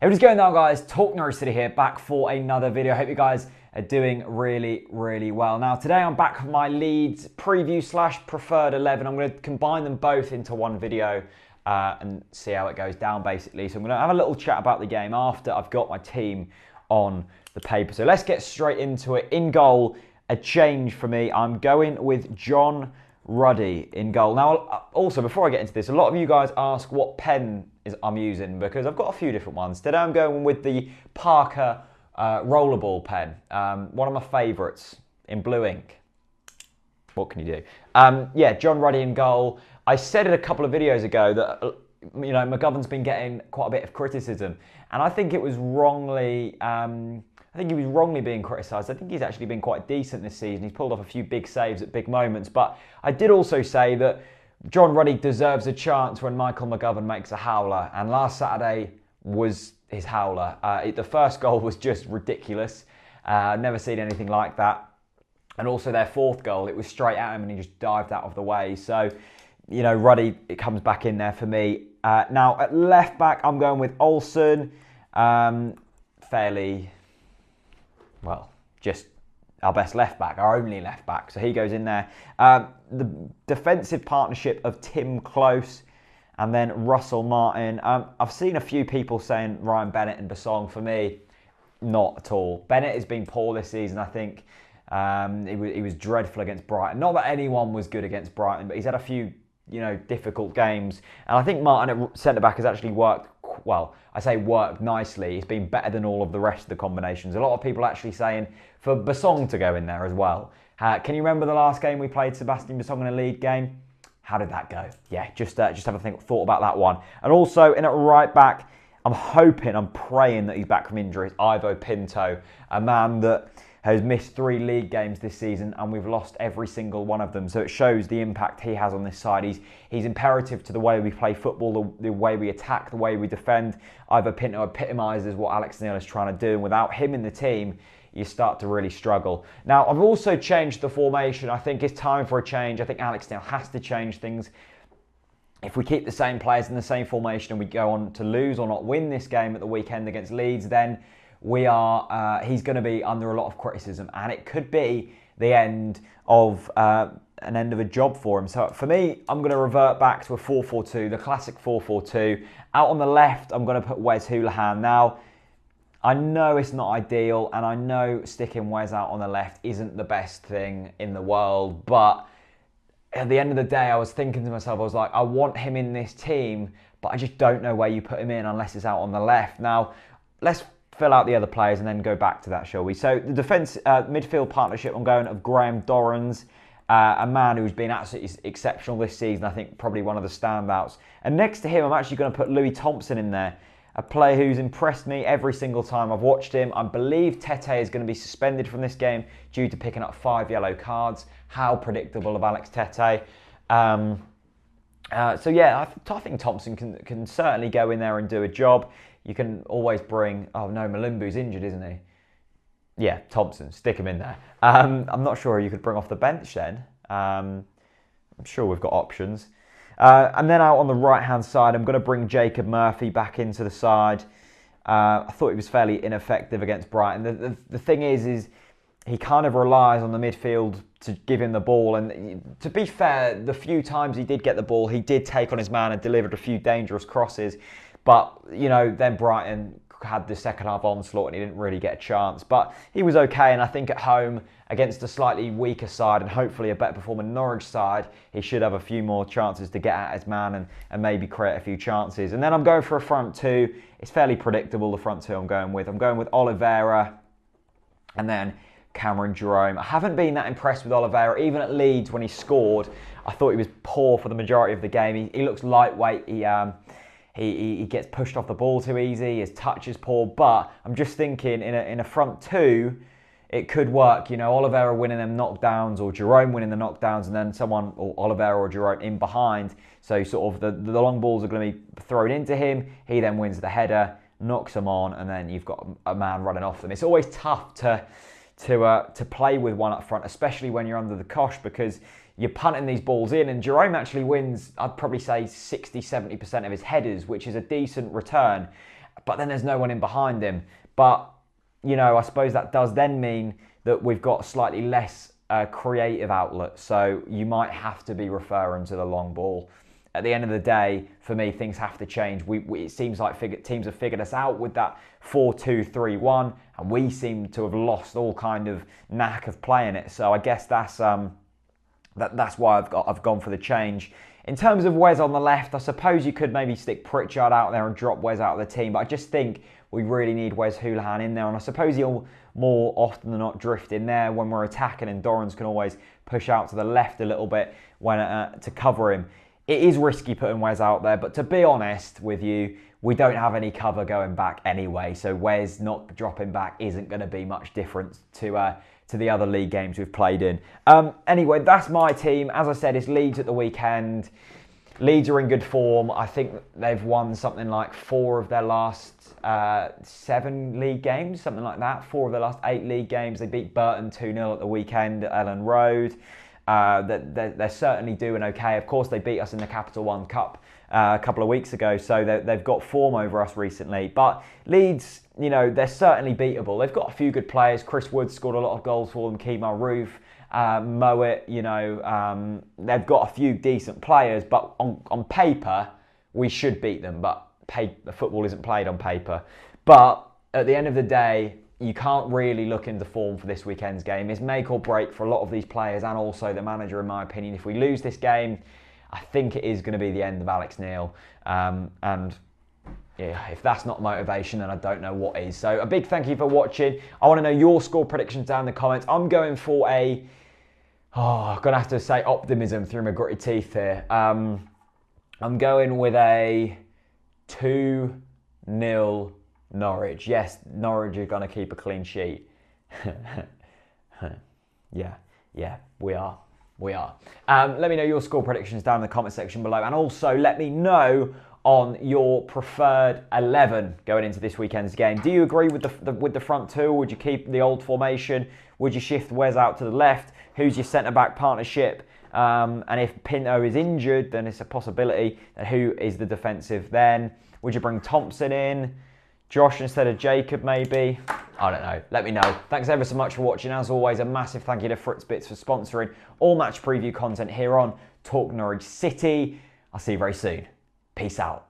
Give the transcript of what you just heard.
What is going on, guys? TalkNorwichCity here, back for another video. I hope you guys are doing really well. Now, today I'm back with my Leeds preview / preferred 11. I'm going to combine them both into one video and see how it goes down, basically. So I'm going to have a little chat about the game after I've got my team on the paper. So let's get straight into it. In goal, a change for me. I'm going with John Ruddy in goal. Now, also, before I get into this, a lot of you guys ask what pen I'm using because I've got a few different ones. Today I'm going with the Parker rollerball pen, one of my favourites in blue ink. What can you do? Yeah, John Ruddy in goal. I said it a couple of videos ago that McGovern's been getting quite a bit of criticism, and I think it was wrongly. I think he was wrongly being criticised. I think he's actually been quite decent this season. He's pulled off a few big saves at big moments. But I did also say that John Ruddy deserves a chance when Michael McGovern makes a howler. And last Saturday was his howler. The first goal was just ridiculous. I've never seen anything like that. And also their fourth goal, it was straight at him and he just dived out of the way. So, you know, Ruddy, it comes back in there for me. Now, at left back, I'm going with Olsen. Fairly... well, just our best left back, our only left back. So he goes in there. The defensive partnership of Tim Close and then Russell Martin. I've seen a few people saying Ryan Bennett and Basong. For me, not at all. Bennett has been poor this season, I think. He was dreadful against Brighton. Not that anyone was good against Brighton, but he's had a few, difficult games. And I think Martin at centre-back has actually worked, well, I say worked nicely. He's been better than all of the rest of the combinations. A lot of people actually saying for Basong to go in there as well. Can you remember the last game we played Sebastian Basong in a league game? How did that go? Yeah, just have a thought about that one. And also in at right back, I'm praying that he's back from injury. Ivo Pinto, a man that has missed 3 league games this season and we've lost every single one of them. So it shows the impact he has on this side. He's imperative to the way we play football, the way we attack, the way we defend. Ivo Pinto epitomises what Alex Neil is trying to do. And without him in the team, you start to really struggle. Now, I've also changed the formation. I think it's time for a change. I think Alex Neil has to change things. If we keep the same players in the same formation and we go on to lose or not win this game at the weekend against Leeds, then he's going to be under a lot of criticism, and it could be the end of a job for him. So for me, I'm going to revert back to a 4-4-2, the classic 4-4-2. Out on the left, I'm going to put Wes Hoolahan. Now, I know it's not ideal, and I know sticking Wes out on the left isn't the best thing in the world, but at the end of the day, I was thinking to myself, I was like, I want him in this team, but I just don't know where you put him in unless it's out on the left. Now, let's fill out the other players and then go back to that, shall we? So the defence midfield partnership, I'm going of Graham Dorrans, a man who's been absolutely exceptional this season. I think probably one of the standouts. And next to him, I'm actually going to put Louis Thompson in there, a player who's impressed me every single time I've watched him. I believe Tete is going to be suspended from this game due to picking up 5 yellow cards. How predictable of Alex Tete. So yeah, I think Thompson can certainly go in there and do a job. You can always bring... oh no, Malumbu's injured, isn't he? Yeah, Thompson, stick him in there. I'm not sure you could bring off the bench then. I'm sure we've got options. And then out on the right-hand side, I'm going to bring Jacob Murphy back into the side. I thought he was fairly ineffective against Brighton. The thing is he kind of relies on the midfield to give him the ball. And to be fair, the few times he did get the ball, he did take on his man and delivered a few dangerous crosses. But, then Brighton had the second half onslaught and he didn't really get a chance. But he was okay, and I think at home against a slightly weaker side and hopefully a better performing Norwich side, he should have a few more chances to get at his man and maybe create a few chances. And then I'm going for a front two. It's fairly predictable, the front two I'm going with. I'm going with Oliveira and then Cameron Jerome. I haven't been that impressed with Oliveira. Even at Leeds when he scored, I thought he was poor for the majority of the game. He looks lightweight. He gets pushed off the ball too easy. His touch is poor. But I'm just thinking in a front two, it could work. Oliveira winning them knockdowns or Jerome winning the knockdowns and then someone, or Oliveira or Jerome in behind. So sort of the long balls are going to be thrown into him. He then wins the header, knocks them on, and then you've got a man running off them. It's always tough to play with one up front, especially when you're under the cosh, because you're punting these balls in, and Jerome actually wins, I'd probably say 60-70% of his headers, which is a decent return. but then there's no one in behind him. But, you know, I suppose that does then mean that we've got slightly less creative outlet. So you might have to be referring to the long ball. At the end of the day, for me, things have to change. It seems like teams have figured us out with that 4-2-3-1, and we seem to have lost all kind of knack of playing it. So I guess that's why I've gone for the change. In terms of Wes on the left, I suppose you could maybe stick Pritchard out there and drop Wes out of the team, but I just think we really need Wes Hoolahan in there, and I suppose he'll more often than not drift in there when we're attacking, and Dorrans can always push out to the left a little bit when to cover him. It is risky putting Wes out there, but to be honest with you, we don't have any cover going back anyway, so Wes not dropping back isn't going to be much difference to the other league games we've played in. Anyway, that's my team. As I said, it's Leeds at the weekend. Leeds are in good form. I think they've won something like 4 of their last 7 league games, something like that. 4 of their last 8 league games. They beat Burton 2-0 at the weekend at Ellen Road. They're certainly doing okay. Of course, they beat us in the Capital One Cup a couple of weeks ago, so they've got form over us recently. But Leeds, you know, they're certainly beatable. They've got a few good players. Chris Wood scored a lot of goals for them. Kemar Roof, Mowat, you know, they've got a few decent players. But on paper, we should beat them. But football isn't played on paper. But at the end of the day, you can't really look into form for this weekend's game. It's make or break for a lot of these players and also the manager, in my opinion. If we lose this game, I think it is going to be the end of Alex Neil. And yeah, if that's not motivation, then I don't know what is. So a big thank you for watching. I want to know your score predictions down in the comments. I'm going for I'm going to have to say optimism through my gritty teeth here. I'm going with a 2-0 Norwich. Yes, Norwich are going to keep a clean sheet. Yeah, we are. Let me know your score predictions down in the comment section below, and also let me know on your preferred 11 going into this weekend's game. Do you agree with the front two? Would you keep the old formation? Would you shift Wes out to the left? Who's your centre-back partnership? And if Pinto is injured, then it's a possibility. And who is the defensive then? Would you bring Thompson in? Josh instead of Jacob, maybe? I don't know. Let me know. Thanks ever so much for watching. As always, a massive thank you to Fritz Bits for sponsoring all match preview content here on Talk Norwich City. I'll see you very soon. Peace out.